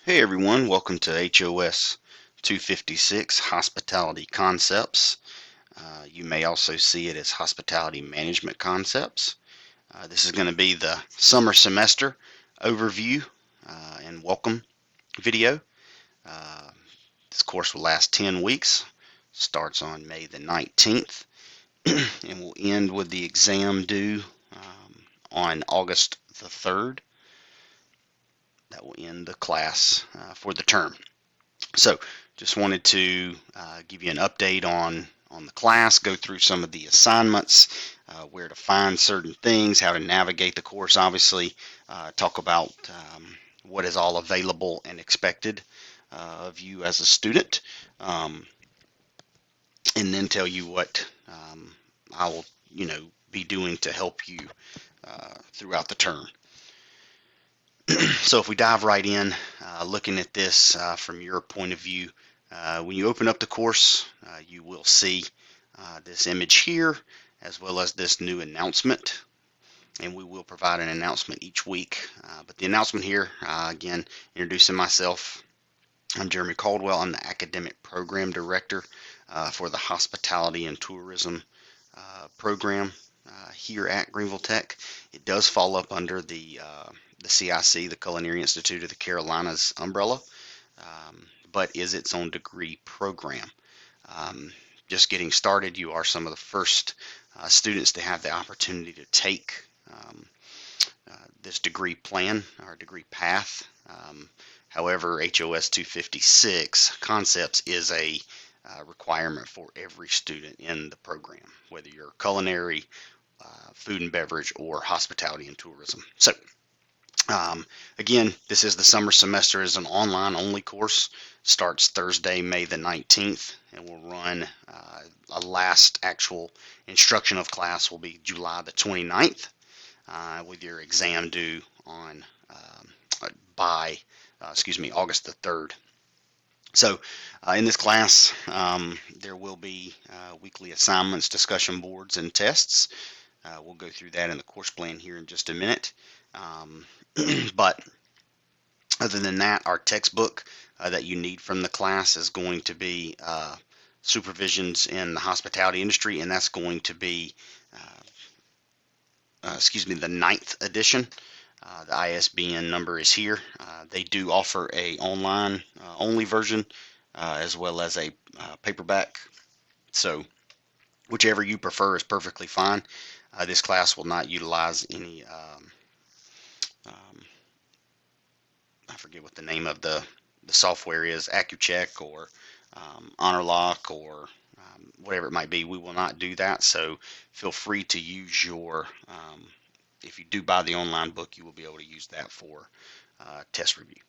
Hey everyone, welcome to HOS-256 Hospitality Concepts. You may also see it as Hospitality Management Concepts. This is going to be the summer semester overview and welcome video. Uh, this course will last 10 weeks, starts on May the 19th, and will end with the exam due on August the 3rd. That will end the class for the term. So just wanted to give you an update on the class, go through some of the assignments, where to find certain things, how to navigate the course, obviously, talk about what is all available and expected of you as a student, and then tell you what I will, be doing to help you throughout the term. So if we dive right in, looking at this from your point of view, when you open up the course, you will see this image here, as well as this new announcement. And we will provide an announcement each week. But the announcement here, again, introducing myself. I'm Jeremy Caldwell. I'm the Academic Program Director for the Hospitality and Tourism program here at Greenville Tech. It does fall up under the CIC, the Culinary Institute of the Carolinas umbrella, but is its own degree program. Just getting started, you are some of the first students to have the opportunity to take this degree plan or degree path. However, HOS 256 Concepts is a requirement for every student in the program, whether you're culinary, food and beverage, or hospitality and tourism. So again, this is the summer semester, is an online only course. Starts Thursday, May the 19th, and will run a last actual instruction of class will be July the 29th, with your exam due on by August the 3rd. So in this class, there will be weekly assignments, discussion boards, and tests. We'll go through that in the course plan here in just a minute. But other than that, our textbook that you need from the class is going to be Supervisions in the Hospitality Industry, and that's going to be, the 9th edition. The ISBN number is here. They do offer a online only version as well as a paperback. So whichever you prefer is perfectly fine. This class will not utilize any I forget what the name of the software is, AccuCheck or HonorLock or whatever it might be. We will not do that, so feel free to use your, if you do buy the online book, you will be able to use that for test review.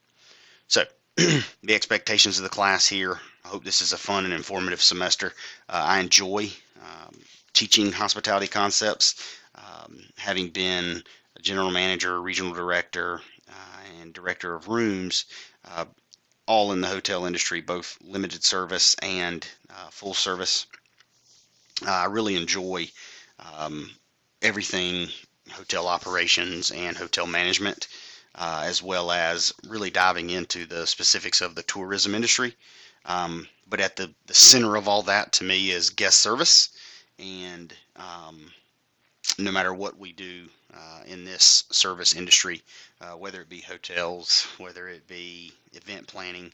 So the expectations of the class here, I hope this is a fun and informative semester. I enjoy teaching hospitality concepts, having been a general manager, regional director, and director of rooms, all in the hotel industry, both limited service and full service. I really enjoy everything hotel operations and hotel management, as well as really diving into the specifics of the tourism industry. But at the center of all that to me is guest service, and no matter what we do in this service industry, whether it be hotels, whether it be event planning,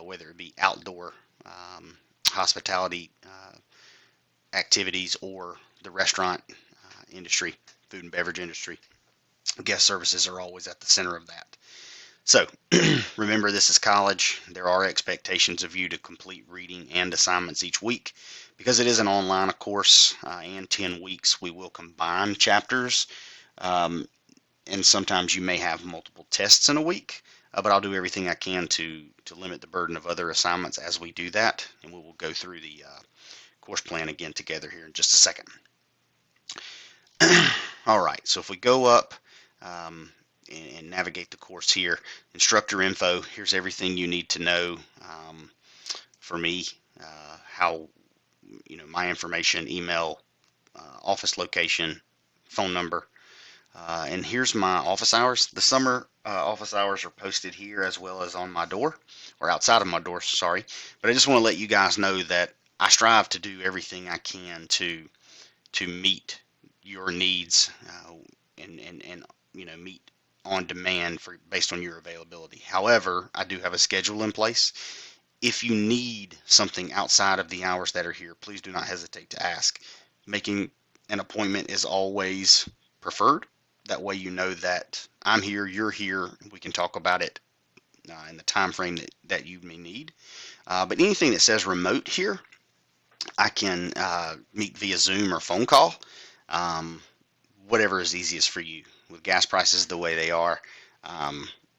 whether it be outdoor hospitality activities, or the restaurant industry, food and beverage industry, guest services are always at the center of that. So remember, this is college. There are expectations of you to complete reading and assignments each week. Because it is an online course and 10 weeks, we will combine chapters. And sometimes you may have multiple tests in a week, but I'll do everything I can to limit the burden of other assignments as we do that. And we will go through the course plan again together here in just a second. All right, so if we go up and navigate the course here, Instructor Info, here's everything you need to know for me, how, my information, email, office location, phone number, And here's my office hours. The summer office hours are posted here as well as on my door, or outside of my door, sorry. But I just want to let you guys know that I strive to do everything I can to meet your needs and meet on demand for based on your availability. However, I do have a schedule in place. If you need something outside of the hours that are here, please do not hesitate to ask. Making an appointment is always preferred. That way you know that I'm here, you're here, we can talk about it in the time frame that you may need. But anything that says remote here, I can meet via Zoom or phone call, um, whatever is easiest for you. With gas prices the way they are,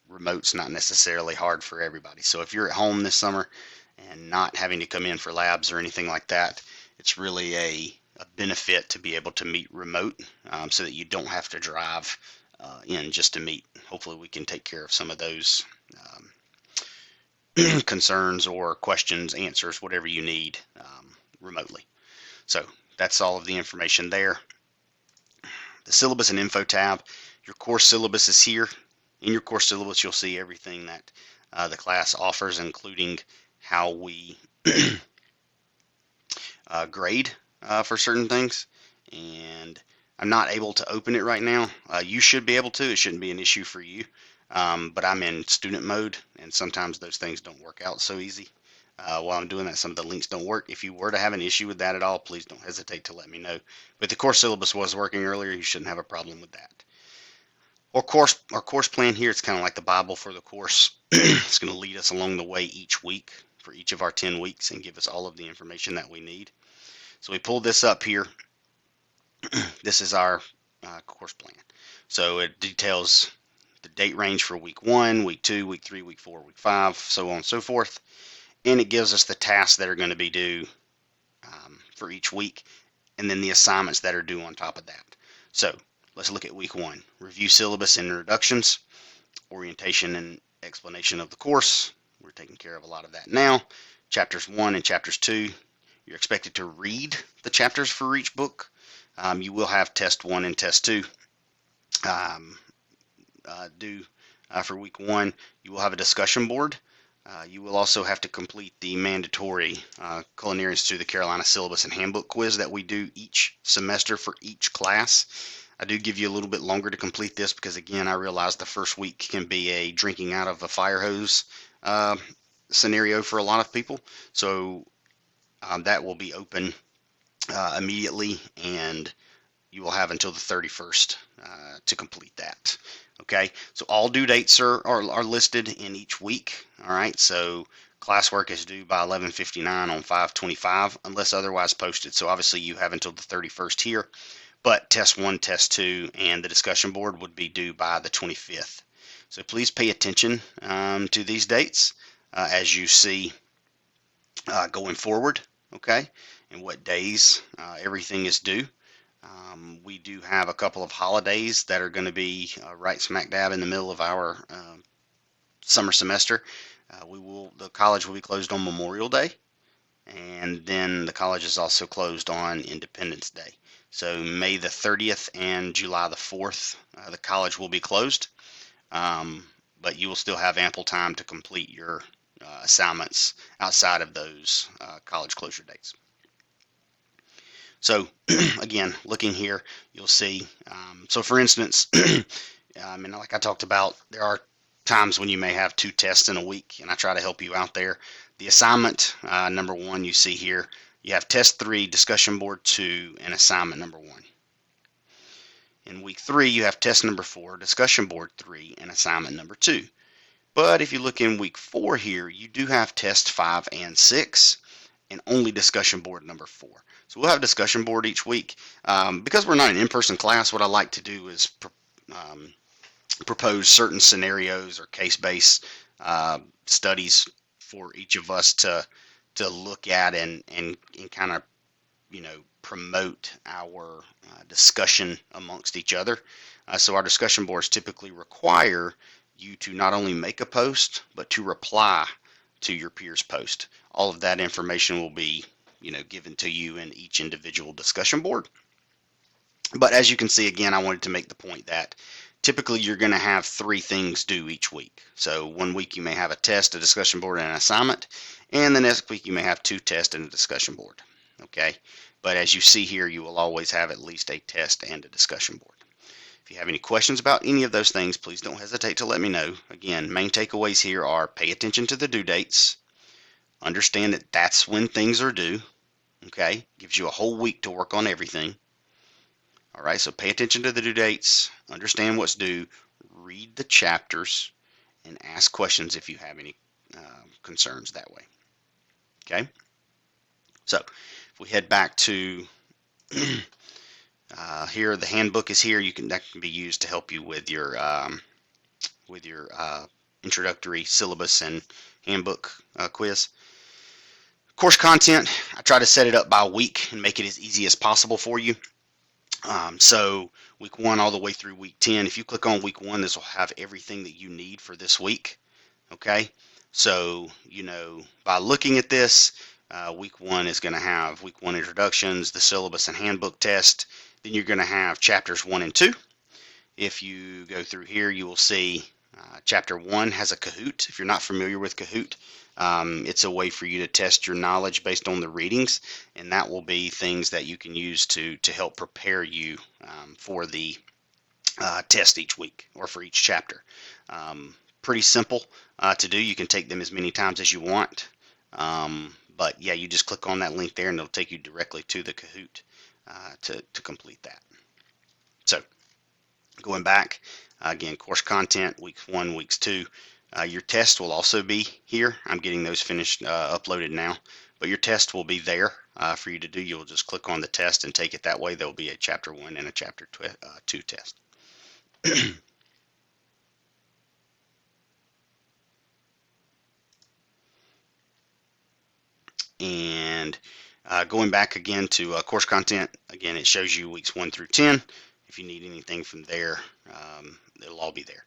remote's not necessarily hard for everybody. So if you're at home this summer and not having to come in for labs or anything like that, it's really a benefit to be able to meet remote, so that you don't have to drive in just to meet. Hopefully we can take care of some of those concerns or questions, answers, whatever you need remotely. So that's all of the information there. The Syllabus and Info tab, your course syllabus is here. In your course syllabus, you'll see everything that the class offers, including how we grade for certain things. And I'm not able to open it right now. You should be able to. It shouldn't be an issue for you. But I'm in student mode, and sometimes those things don't work out so easy. While I'm doing that, some of the links don't work. If you were to have an issue with that at all, please don't hesitate to let me know. But the course syllabus was working earlier. You shouldn't have a problem with that. Our course plan here, it's kind of like the Bible for the course. It's going to lead us along the way each week for each of our 10 weeks and give us all of the information that we need. So we pulled this up here. This is our course plan. So it details the date range for week 1, week 2, week 3, week 4, week 5, so on and so forth. And it gives us the tasks that are going to be due for each week, and then the assignments that are due on top of that. So let's look at week 1. Review syllabus and introductions, orientation and explanation of the course. We're taking care of a lot of that now. Chapters 1 and chapters 2, you're expected to read the chapters for each book. You will have test 1 and test 2 due for week 1. You will have a discussion board. You will also have to complete the mandatory Culinary Institute of the Carolina Syllabus and Handbook quiz that we do each semester for each class. I do give you a little bit longer to complete this because, again, I realize the first week can be a drinking out of a fire hose scenario for a lot of people. So that will be open immediately, and you will have until the 31st to complete that. Okay, so all due dates are listed in each week. All right, so classwork is due by 11:59 on 5/25 unless otherwise posted. So obviously you have until the 31st here, but test 1, test 2, and the discussion board would be due by the 25th. So please pay attention to these dates as you see going forward, okay, and what days everything is due. We do have a couple of holidays that are going to be right smack dab in the middle of our summer semester. The college will be closed on Memorial Day, and then the college is also closed on Independence Day. So May the 30th and July the 4th, the college will be closed, but you will still have ample time to complete your assignments outside of those college closure dates. So again, looking here, you'll see, so for instance, like I talked about, there are times when you may have 2 tests in a week, and I try to help you out there. The assignment number 1 you see here, you have test 3, discussion board 2, and assignment number 1. In week 3, you have test number 4, discussion board 3, and assignment number 2. But if you look in week 4 here, you do have test 5 and 6, and only discussion board number 4. So we'll have a discussion board each week. Because we're not an in-person class, what I like to do is propose certain scenarios or case-based studies for each of us to look at and kind of promote our discussion amongst each other. So our discussion boards typically require you to not only make a post but to reply to your peers' post. All of that information will be given to you in each individual discussion board. But as you can see, again, I wanted to make the point that typically you're going to have 3 things due each week. So one week you may have a test, a discussion board, and an assignment, and the next week you may have 2 tests and a discussion board. Okay, but as you see here, you will always have at least a test and a discussion board. If you have any questions about any of those things, please don't hesitate to let me know. Again, main takeaways here are pay attention to the due dates. Understand that that's when things are due. Okay, gives you a whole week to work on everything. All right, so pay attention to the due dates, understand what's due, read the chapters, and ask questions if you have any concerns that way. Okay, so if we head back to here, the handbook is here. That can be used to help you with your introductory syllabus and handbook quiz. Course content, I try to set it up by week and make it as easy as possible for you. So week 1 all the way through week 10. If you click on week 1, this will have everything that you need for this week. Okay, so by looking at this, week 1 is going to have week 1 introductions, the syllabus and handbook test. Then you're going to have chapters 1 and 2. If you go through here, you will see chapter 1 has a Kahoot. If you're not familiar with Kahoot, it's a way for you to test your knowledge based on the readings, and that will be things that you can use to help prepare you for the test each week or for each chapter. Pretty simple to do. You can take them as many times as you want, but yeah, you just click on that link there and it'll take you directly to the Kahoot to complete that. So going back, again, course content, weeks 1, weeks 2. Your test will also be here. I'm getting those finished, uploaded now, but your test will be there for you to do. You'll just click on the test and take it that way. There'll be a chapter 1 and a chapter 2 test. And going back again to course content, again, it shows you weeks 1 through 10. If you need anything from there, it'll all be there.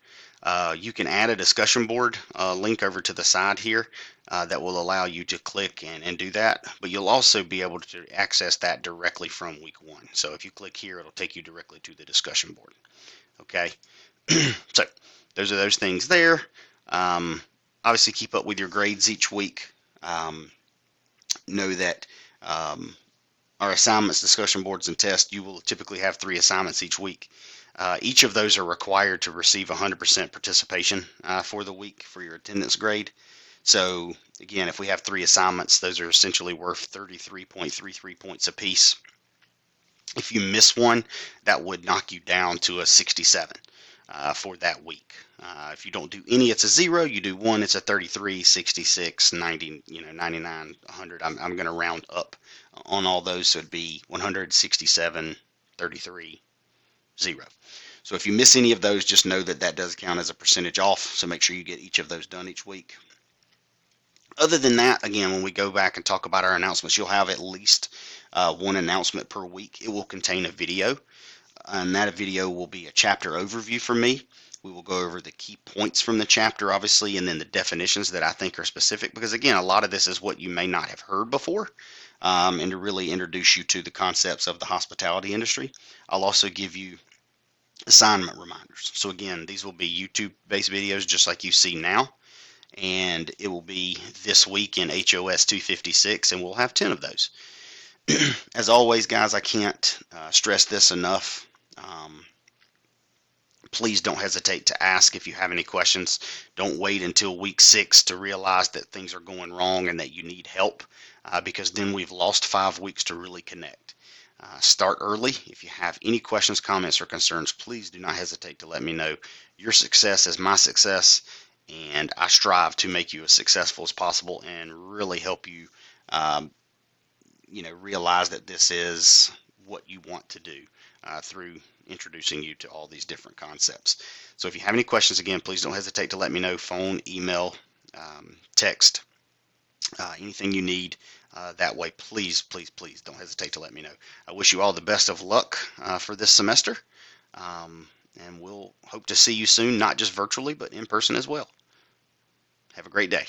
You can add a discussion board link over to the side here that will allow you to click and do that, but you'll also be able to access that directly from week 1. So if you click here, it'll take you directly to the discussion board. Okay, so those are those things there. Obviously, keep up with your grades each week. Know that our assignments, discussion boards, and tests, you will typically have 3 assignments each week. Each of those are required to receive 100% participation for the week for your attendance grade. So again, if we have 3 assignments, those are essentially worth 33.33 points apiece. If you miss one, that would knock you down to a 67 for that week. If you don't do any, it's a 0. You do one, it's a 33, 66, 90, 99, 100. I'm going to round up on all those, so it'd be 167, 33, 0. So if you miss any of those, just know that that does count as a percentage off. So make sure you get each of those done each week. Other than that, again, when we go back and talk about our announcements, you'll have at least 1 announcement per week. It will contain a video, and that video will be a chapter overview from me. We will go over the key points from the chapter, obviously, and then the definitions that I think are specific, because again, a lot of this is what you may not have heard before, and to really introduce you to the concepts of the hospitality industry. I'll also give you assignment reminders. So again, these will be YouTube-based videos just like you see now, and it will be this week in HOS-256, and we'll have 10 of those. As always, guys, I can't stress this enough. Please don't hesitate to ask if you have any questions. Don't wait until week 6 to realize that things are going wrong and that you need help, because then we've lost 5 weeks to really connect. Start early. If you have any questions, comments, or concerns, please do not hesitate to let me know. Your success is my success, and I strive to make you as successful as possible and really help you, realize that this is what you want to do through introducing you to all these different concepts. So if you have any questions, again, please don't hesitate to let me know. Phone, email, text, anything you need. That way, please, please, please don't hesitate to let me know. I wish you all the best of luck for this semester, and we'll hope to see you soon, not just virtually, but in person as well. Have a great day.